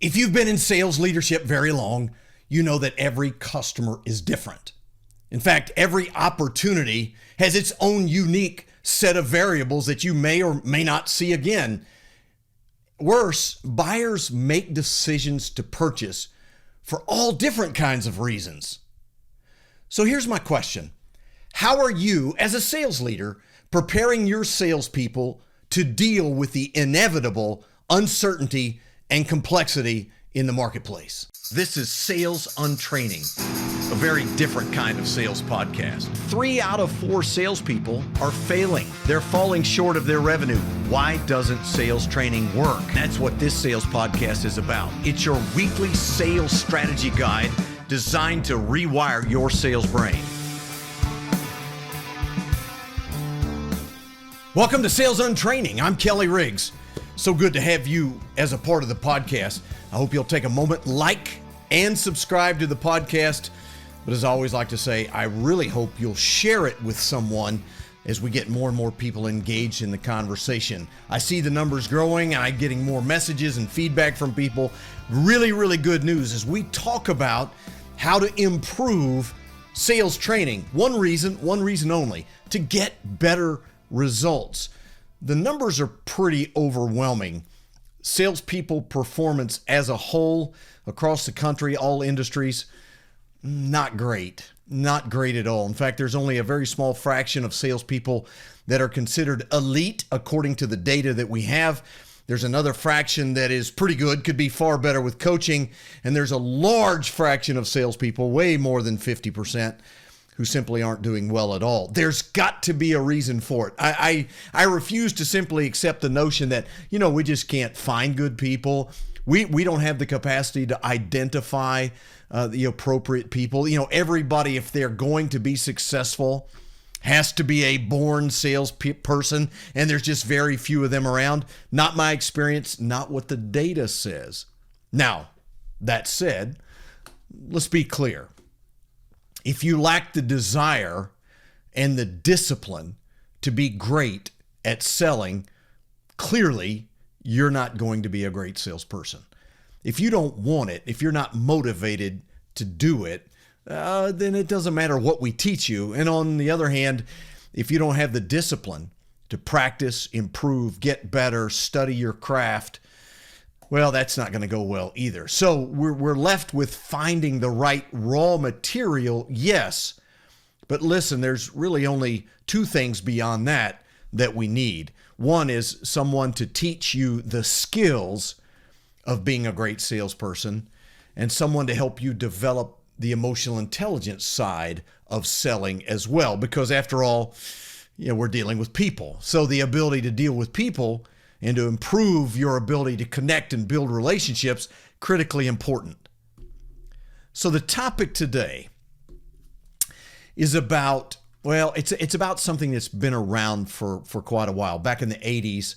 If you've been in sales leadership very long, you know that every customer is different. In fact, every opportunity has its own unique set of variables that you may or may not see again. Worse, buyers make decisions to purchase for all different kinds of reasons. So here's my question. How are you, as a sales leader, preparing your salespeople to deal with the inevitable uncertainty and complexity in the marketplace? This is Sales Untraining, a very different kind of sales podcast. 3 out of 4 salespeople are failing. They're falling short of their revenue. Why doesn't sales training work? That's what this sales podcast is about. It's your weekly sales strategy guide designed to rewire your sales brain. Welcome to Sales Untraining. I'm Kelly Riggs. So good to have you as a part of the podcast. I hope you'll take a moment, like and subscribe to the podcast. But as I always like to say, I really hope you'll share it with someone as we get more and more people engaged in the conversation. I see the numbers growing and I'm getting more messages and feedback from people. Really good news as we talk about how to improve sales training. One reason only, to get better results. The numbers are pretty overwhelming. Salespeople performance as a whole across the country, all industries, not great at all. In fact, there's only a very small fraction of salespeople that are considered elite according to the data that we have. There's another fraction that is pretty good, could be far better with coaching. And there's a large fraction of salespeople, way more than 50%, who simply aren't doing well at all. There's got to be a reason for it. I refuse to simply accept the notion that, we just can't find good people. We don't have the capacity to identify the appropriate people. Everybody, if they're going to be successful, has to be a born salesperson, and there's just very few of them around. Not my experience, not what the data says. Now, that said, let's be clear. If you lack the desire and the discipline to be great at selling, clearly you're not going to be a great salesperson. If you don't want it, if you're not motivated to do it, then it doesn't matter what we teach you. And on the other hand, if you don't have the discipline to practice, improve, get better, study your craft, well, that's not going to go well either. So we're left with finding the right raw material, yes. But listen, there's really only 2 things beyond that we need. One is someone to teach you the skills of being a great salesperson, and someone to help you develop the emotional intelligence side of selling as well. Because after all, we're dealing with people. So the ability to deal with people and to improve your ability to connect and build relationships, critically important. So the topic today is about, it's about something that's been around for quite a while. Back in the 80s,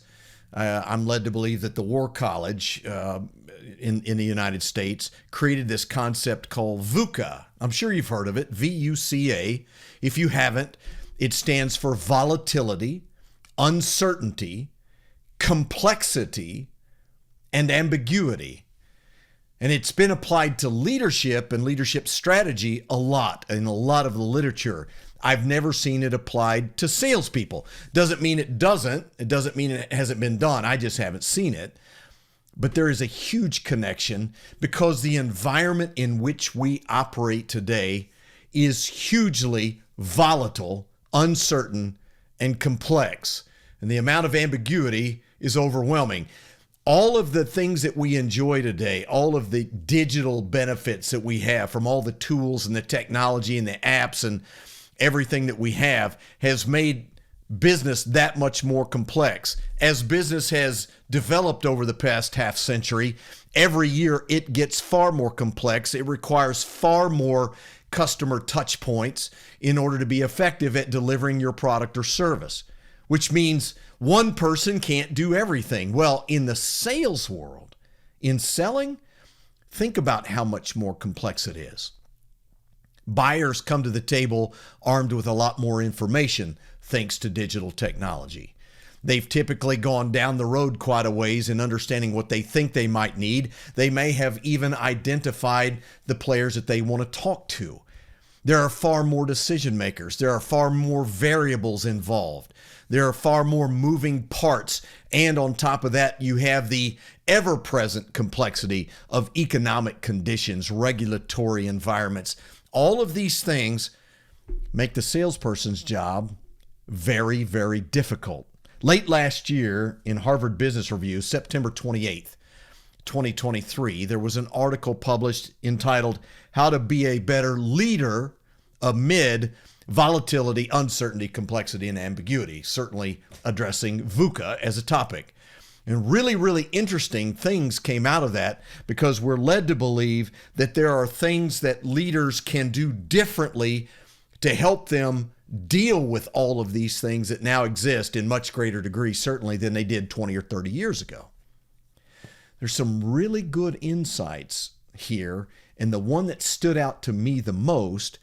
I'm led to believe that the War College in the United States created this concept called VUCA. I'm sure you've heard of it, VUCA. If you haven't, it stands for volatility, uncertainty, complexity, and ambiguity. And it's been applied to leadership and leadership strategy a lot in a lot of the literature. I've never seen it applied to salespeople. Doesn't mean it doesn't. It doesn't mean it hasn't been done. I just haven't seen it. But there is a huge connection because the environment in which we operate today is hugely volatile, uncertain, and complex. And the amount of ambiguity is overwhelming. All of the things that we enjoy today, all of the digital benefits that we have from all the tools and the technology and the apps and everything that we have has made business that much more complex. As business has developed over the past half century, every year it gets far more complex. It requires far more customer touch points in order to be effective at delivering your product or service, which means one person can't do everything. Well, in the sales world, in selling, think about how much more complex it is. Buyers come to the table armed with a lot more information thanks to digital technology. They've typically gone down the road quite a ways in understanding what they think they might need. They may have even identified the players that they want to talk to. There are far more decision makers. There are far more variables involved. There are far more moving parts. And on top of that, you have the ever-present complexity of economic conditions, regulatory environments. All of these things make the salesperson's job very, very difficult. Late last year in Harvard Business Review, September 28th, 2023, there was an article published entitled How to Be a Better Leader Amid Volatility, Uncertainty, Complexity, and Ambiguity, certainly addressing VUCA as a topic. And really, really interesting things came out of that because we're led to believe that there are things that leaders can do differently to help them deal with all of these things that now exist in much greater degree, certainly, than they did 20 or 30 years ago. There's some really good insights here, and the one that stood out to me the most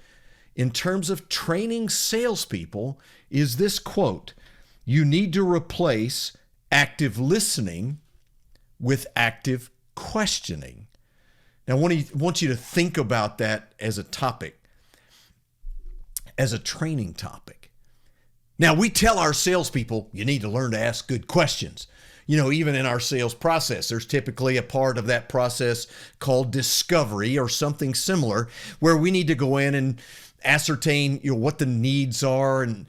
in terms of training salespeople is this quote: "You need to replace active listening with active questioning." Now, I want you to think about that as a topic, as a training topic. Now, we tell our salespeople, you need to learn to ask good questions. You know, even in our sales process, there's typically a part of that process called discovery or something similar, where we need to go in and ascertain, what the needs are and,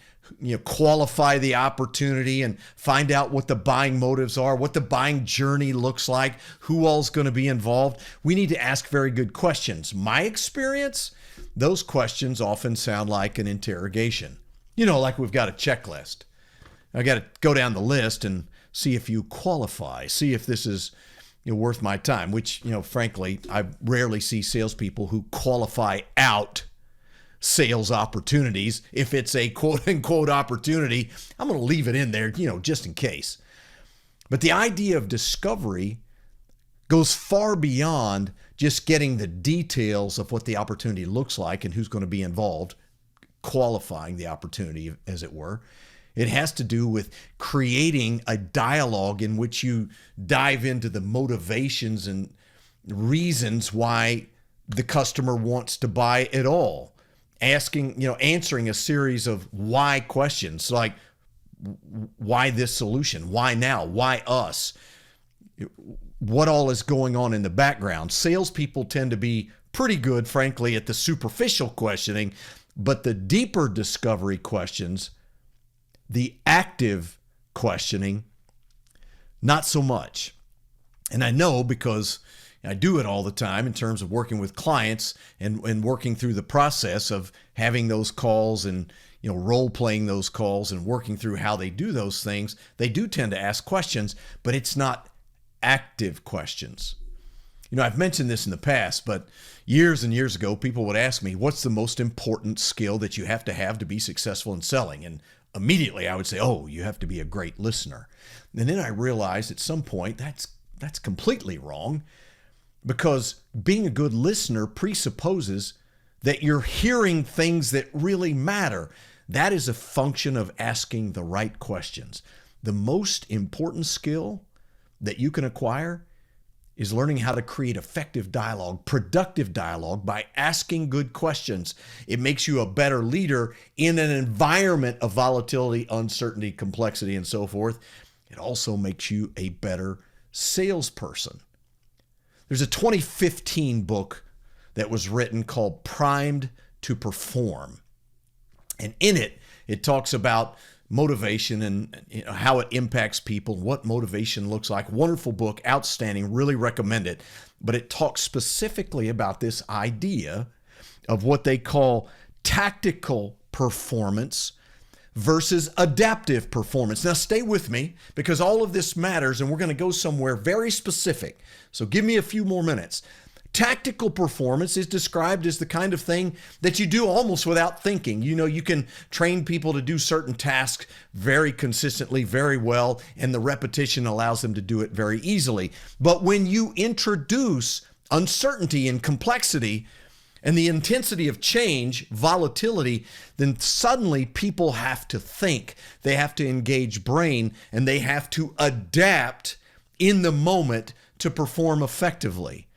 qualify the opportunity and find out what the buying motives are, what the buying journey looks like, who all's going to be involved. We need to ask very good questions. My experience, those questions often sound like an interrogation. Like we've got a checklist. I got to go down the list and see if you qualify, see if this is worth my time, which, frankly, I rarely see salespeople who qualify out sales opportunities. If it's a quote unquote opportunity, I'm going to leave it in there, just in case. But the idea of discovery goes far beyond just getting the details of what the opportunity looks like and who's going to be involved, qualifying the opportunity, as it were. It has to do with creating a dialogue in which you dive into the motivations and reasons why the customer wants to buy at all. Answering a series of why questions, like why this solution? Why now? Why us? What all is going on in the background? Salespeople tend to be pretty good, frankly, at the superficial questioning, but the deeper discovery questions, the active questioning, not so much. And I know because I do it all the time in terms of working with clients and working through the process of having those calls and role-playing those calls and working through how they do those things. They do tend to ask questions, but it's not active questions. I've mentioned this in the past, but years and years ago, people would ask me, what's the most important skill that you have to be successful in selling? And immediately I would say, you have to be a great listener. And then I realized at some point that's completely wrong, because being a good listener presupposes that you're hearing things that really matter. That is a function of asking the right questions. The most important skill that you can acquire is learning how to create effective dialogue, productive dialogue, by asking good questions. It makes you a better leader in an environment of volatility, uncertainty, complexity, and so forth. It also makes you a better salesperson. There's a 2015 book that was written called Primed to Perform. And in it, it talks about motivation and how it impacts people, what motivation looks like. Wonderful book, outstanding, really recommend it. But it talks specifically about this idea of what they call tactical performance versus adaptive performance. Now stay with me, because all of this matters and we're going to go somewhere very specific. So give me a few more minutes. Tactical performance is described as the kind of thing that you do almost without thinking. You can train people to do certain tasks very consistently, very well, and the repetition allows them to do it very easily. But when you introduce uncertainty and complexity, and the intensity of change, volatility, then suddenly people have to think, they have to engage brain, and they have to adapt in the moment to perform effectively.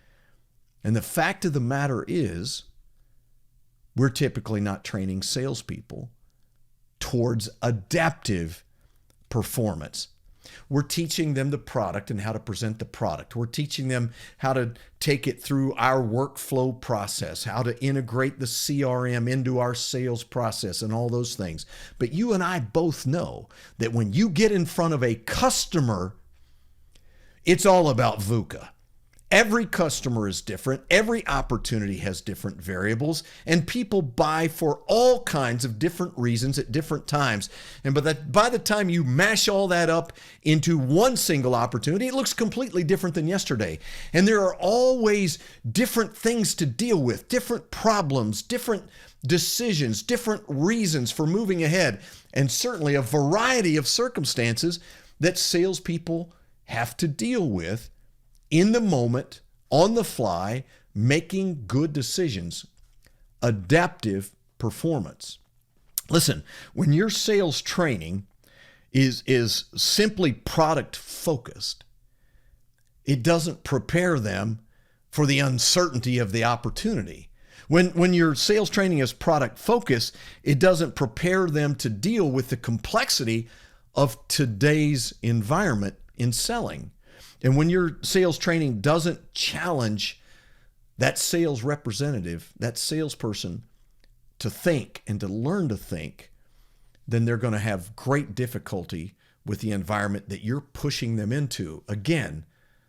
And the fact of the matter is, we're typically not training salespeople towards adaptive performance. We're teaching them the product and how to present the product. We're teaching them how to take it through our workflow process, how to integrate the CRM into our sales process and all those things. But you and I both know that when you get in front of a customer, it's all about VUCA. Every customer is different. Every opportunity has different variables, and people buy for all kinds of different reasons at different times. And by the time you mash all that up into one single opportunity, it looks completely different than yesterday. And there are always different things to deal with, different problems, different decisions, different reasons for moving ahead, and certainly a variety of circumstances that salespeople have to deal with in the moment, on the fly, making good decisions. Adaptive performance. Listen, when your sales training is simply product focused, it doesn't prepare them for the uncertainty of the opportunity. When your sales training is product focused, it doesn't prepare them to deal with the complexity of today's environment in selling. And when your sales training doesn't challenge that sales representative, that salesperson, to think and to learn to think, then they're going to have great difficulty with the environment that you're pushing them into. Again,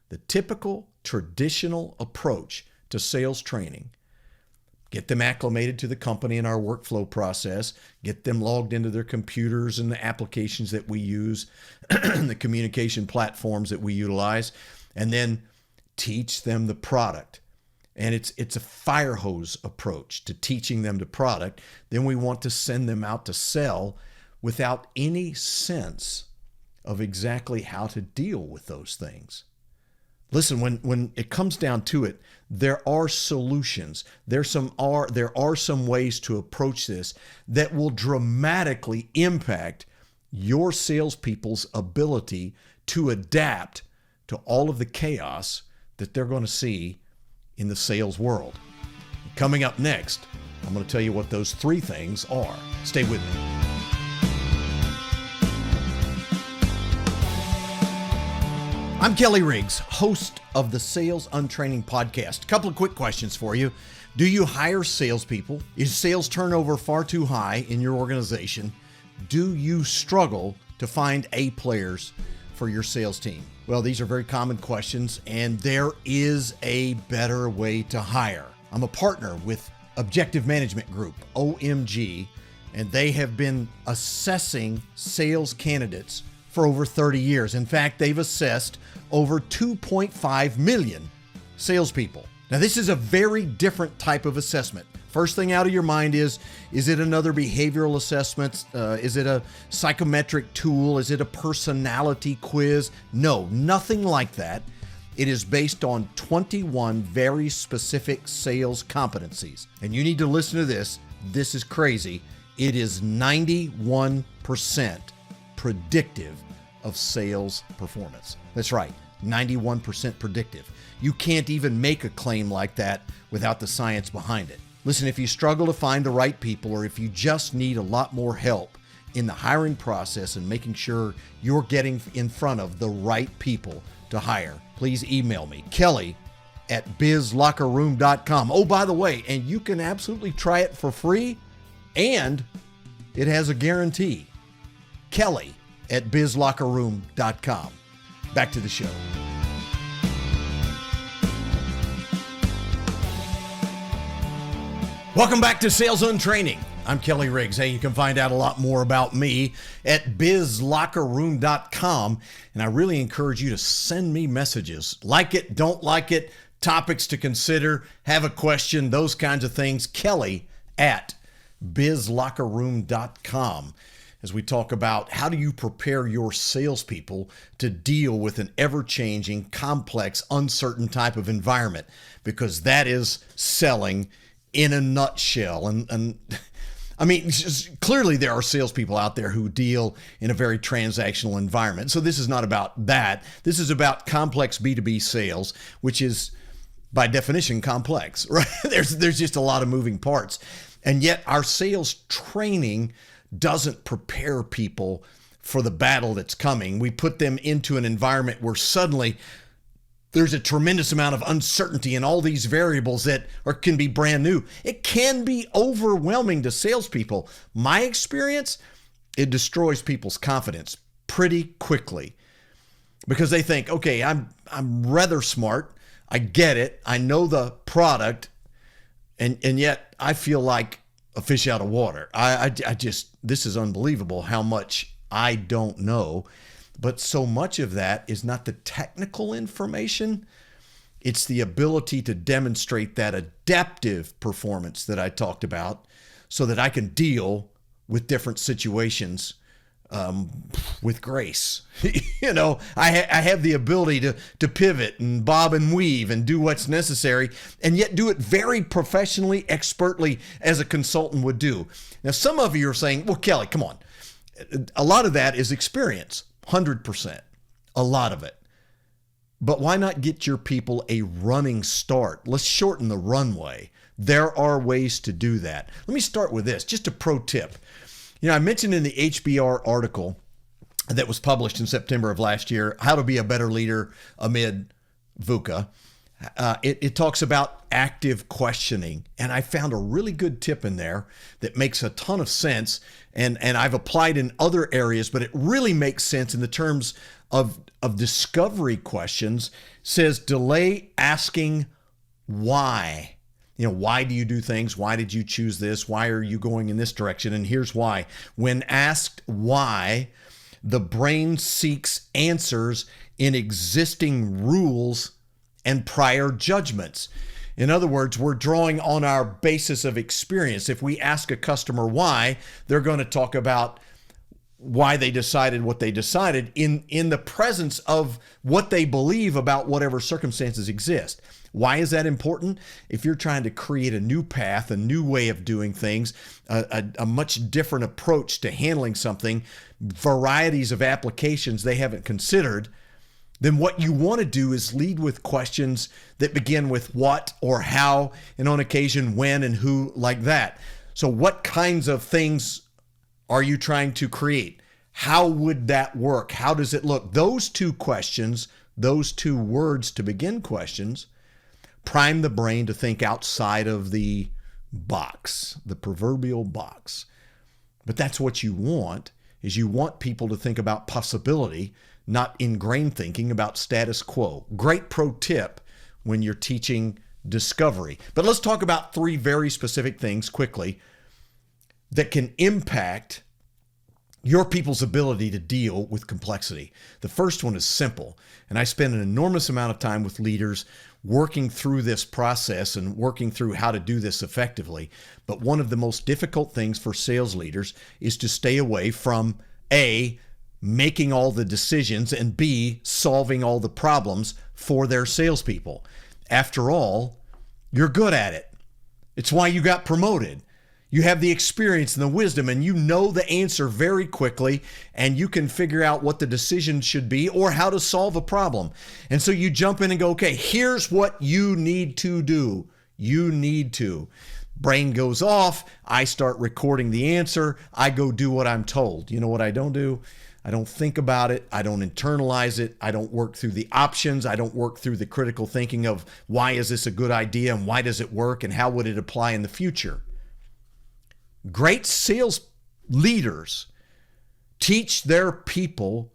the typical traditional approach to sales training: get them acclimated to the company and our workflow process, get them logged into their computers and the applications that we use, the communication platforms that we utilize, and then teach them the product. And it's a fire hose approach to teaching them the product. Then we want to send them out to sell without any sense of exactly how to deal with those things. Listen, when it comes down to it, there are solutions. There are some ways to approach this that will dramatically impact your salespeople's ability to adapt to all of the chaos that they're going to see in the sales world. Coming up next, I'm going to tell you what those three things are. Stay with me. I'm Kelly Riggs, host of the Sales Untraining podcast. A couple of quick questions for you. Do you hire salespeople? Is sales turnover far too high in your organization? Do you struggle to find A players for your sales team? Well, these are very common questions, and there is a better way to hire. I'm a partner with Objective Management Group, OMG, and they have been assessing sales candidates for over 30 years. In fact, they've assessed over 2.5 million salespeople. Now, this is a very different type of assessment. First thing out of your mind is it another behavioral assessment? Is it a psychometric tool? Is it a personality quiz? No, nothing like that. It is based on 21 very specific sales competencies. And you need to listen to this. This is crazy. It is 91% predictive of sales performance. That's right, 91% predictive. You can't even make a claim like that without the science behind it. Listen, if you struggle to find the right people, or if you just need a lot more help in the hiring process and making sure you're getting in front of the right people to hire, please email me, kelly@bizlockerroom.com. Oh, by the way, and you can absolutely try it for free, and it has a guarantee. kelly@bizlockerroom.com. Back to the show. Welcome back to Sales Untraining. I'm Kelly Riggs. Hey, you can find out a lot more about me at bizlockerroom.com. And I really encourage you to send me messages. Like it, don't like it, topics to consider, have a question, those kinds of things. Kelly@bizlockerroom.com. As we talk about how do you prepare your salespeople to deal with an ever-changing, complex, uncertain type of environment, because that is selling in a nutshell. And I mean, clearly there are salespeople out there who deal in a very transactional environment. So this is not about that. This is about complex B2B sales, which is by definition complex, right? There's just a lot of moving parts. And yet our sales training doesn't prepare people for the battle that's coming. We put them into an environment where suddenly there's a tremendous amount of uncertainty and all these variables that can be brand new. It can be overwhelming to salespeople. My experience, it destroys people's confidence pretty quickly because they think, okay, I'm rather smart. I get it. I know the product. And yet I feel like a fish out of water. I just, this is unbelievable how much I don't know. But so much of that is not the technical information. It's the ability to demonstrate that adaptive performance that I talked about so that I can deal with different situations with grace. You know, I have the ability to pivot and bob and weave and do what's necessary and yet do it very professionally, expertly as a consultant would do. Now, some of you are saying, well, Kelly, come on. A lot of that is experience. 100%, a lot of it. But why not get your people a running start? Let's shorten the runway. There are ways to do that. Let me start with this, just a pro tip. You know, I mentioned in the HBR article that was published in September of last year, How to Be a Better Leader Amid VUCA. It talks about active questioning. And I found a really good tip in there that makes a ton of sense. And I've applied in other areas, but it really makes sense in the terms of discovery questions. It says delay asking why. You know, why do you do things? Why did you choose this? Why are you going in this direction? And here's why. When asked why, the brain seeks answers in existing rules and prior judgments. In other words, we're drawing on our basis of experience. If we ask a customer why, they're going to talk about why they decided what they decided in the presence of what they believe about whatever circumstances exist. Why is that important? If you're trying to create a new path, a new way of doing things, a much different approach to handling something, varieties of applications they haven't considered, then what you want to do is lead with questions that begin with what or how, and on occasion when and who, like that. So what kinds of things are you trying to create? How would that work? How does it look? Those two questions, those two words to begin questions, prime the brain to think outside of the box, the proverbial box. But that's what you want, is you want people to think about possibility, not ingrained thinking about status quo. Great pro tip when you're teaching discovery. But let's talk about three very specific things quickly that can impact your people's ability to deal with complexity. The first one is simple, and I spend an enormous amount of time with leaders working through this process and working through how to do this effectively. But one of the most difficult things for sales leaders is to stay away from A, making all the decisions, and B, solving all the problems for their salespeople. After all, you're good at it. It's why you got promoted. You have the experience and the wisdom, and you know the answer very quickly, and you can figure out what the decision should be or how to solve a problem. And so you jump in and go, okay, here's what you need to do. You need to. Brain goes off. I start recording the answer. I go do what I'm told. You know what I don't do? I don't think about it. I don't internalize it. I don't work through the options. I don't work through the critical thinking of why is this a good idea and why does it work and how would it apply in the future. Great sales leaders teach their people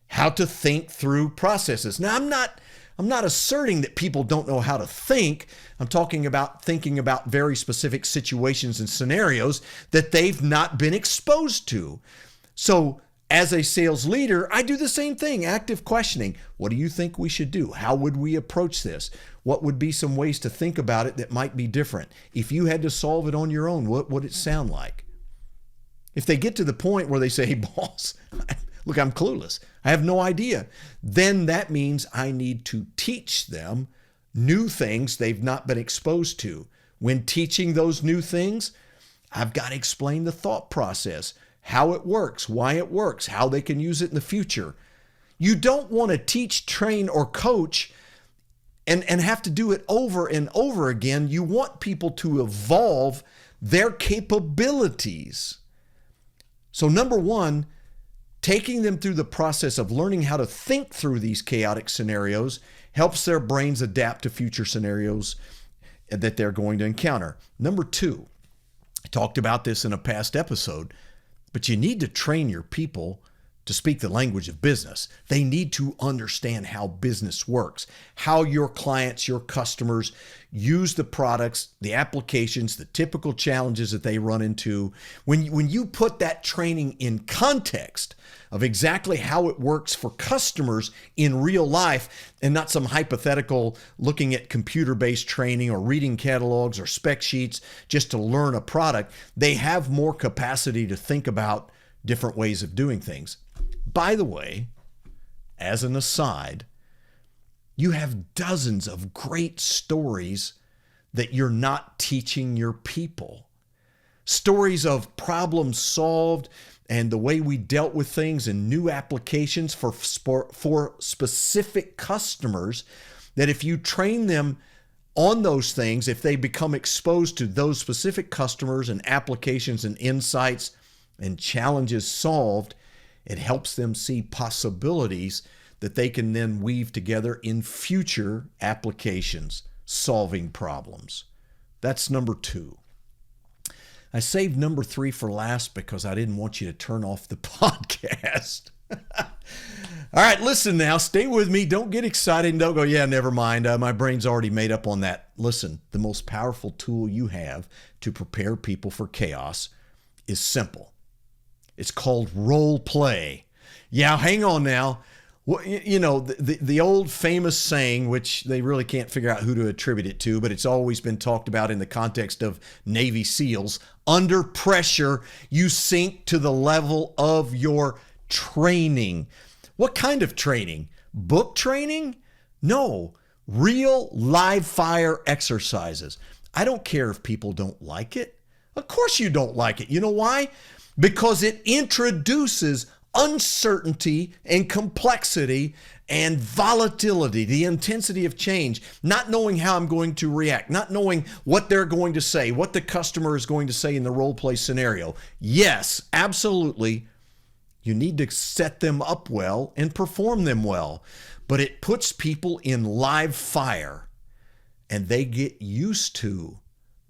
how to think through processes. Now, I'm not asserting that people don't know how to think. I'm talking about thinking about very specific situations and scenarios that they've not been exposed to. So as a sales leader, I do the same thing, active questioning. What do you think we should do? How would we approach this? What would be some ways to think about it that might be different? If you had to solve it on your own, what would it sound like? If they get to the point where they say, hey, boss, look, I'm clueless. I have no idea. Then that means I need to teach them new things they've not been exposed to. When teaching those new things, I've got to explain the thought process, how it works, why it works, how they can use it in the future. You don't want to teach, train, or coach and have to do it over and over again. You want people to evolve their capabilities. So number one, taking them through the process of learning how to think through these chaotic scenarios helps their brains adapt to future scenarios that they're going to encounter. Number two, I talked about this in a past episode, but you need to train your people to speak the language of business. They need to understand how business works, how your clients, your customers use the products, the applications, the typical challenges that they run into. When you put that training in context of exactly how it works for customers in real life and not some hypothetical looking at computer-based training or reading catalogs or spec sheets just to learn a product, they have more capacity to think about different ways of doing things. By the way, as an aside, you have dozens of great stories that you're not teaching your people. Stories of problems solved and the way we dealt with things and new applications for specific customers that if you train them on those things, if they become exposed to those specific customers and applications and insights and challenges solved, it helps them see possibilities that they can then weave together in future applications, solving problems. That's number two. I saved number three for last because I didn't want you to turn off the podcast. All right, listen now. Stay with me. Don't get excited and don't go, yeah, never mind. My brain's already made up on that. Listen, the most powerful tool you have to prepare people for chaos is simple. It's called role play. Yeah, hang on now. Well, you know, the old famous saying, which they really can't figure out who to attribute it to, but it's always been talked about in the context of Navy SEALs. Under pressure, you sink to the level of your training. What kind of training? Book training? No, real live fire exercises. I don't care if people don't like it. Of course you don't like it. You know why? Because it introduces uncertainty and complexity and volatility, the intensity of change, not knowing how I'm going to react, not knowing what they're going to say, what the customer is going to say in the role play scenario. Yes, absolutely. You need to set them up well and perform them well, but it puts people in live fire and they get used to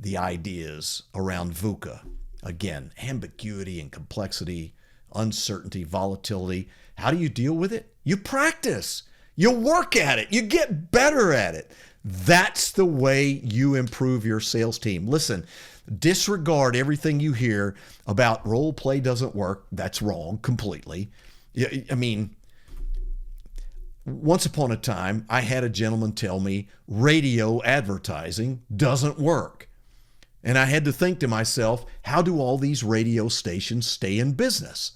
the ideas around VUCA. Again, ambiguity and complexity, uncertainty, volatility. How do you deal with it? You practice. You work at it. You get better at it. That's the way you improve your sales team. Listen, disregard everything you hear about role play doesn't work. That's wrong completely. I mean, once upon a time, I had a gentleman tell me radio advertising doesn't work. And I had to think to myself, how do all these radio stations stay in business?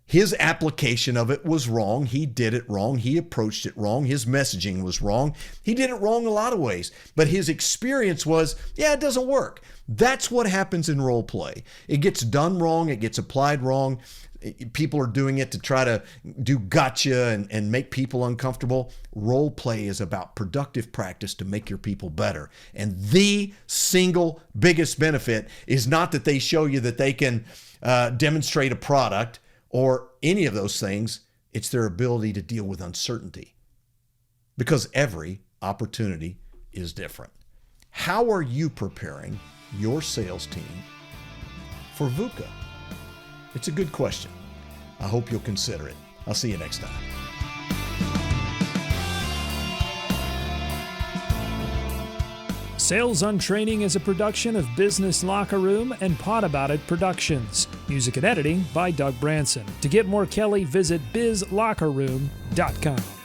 His application of it was wrong. He did it wrong. He approached it wrong. His messaging was wrong. He did it wrong a lot of ways. But his experience was, yeah, it doesn't work. That's what happens in role play. It gets done wrong. It gets applied wrong. People are doing it to try to do gotcha and make people uncomfortable. Role play is about productive practice to make your people better. And the single biggest benefit is not that they show you that they can demonstrate a product or any of those things. It's their ability to deal with uncertainty, because every opportunity is different. How are you preparing your sales team for VUCA? It's a good question. I hope you'll consider it. I'll see you next time. Sales Untraining is a production of Business Locker Room and Pod About It Productions. Music and editing by Doug Branson. To get more Kelly, visit bizlockerroom.com.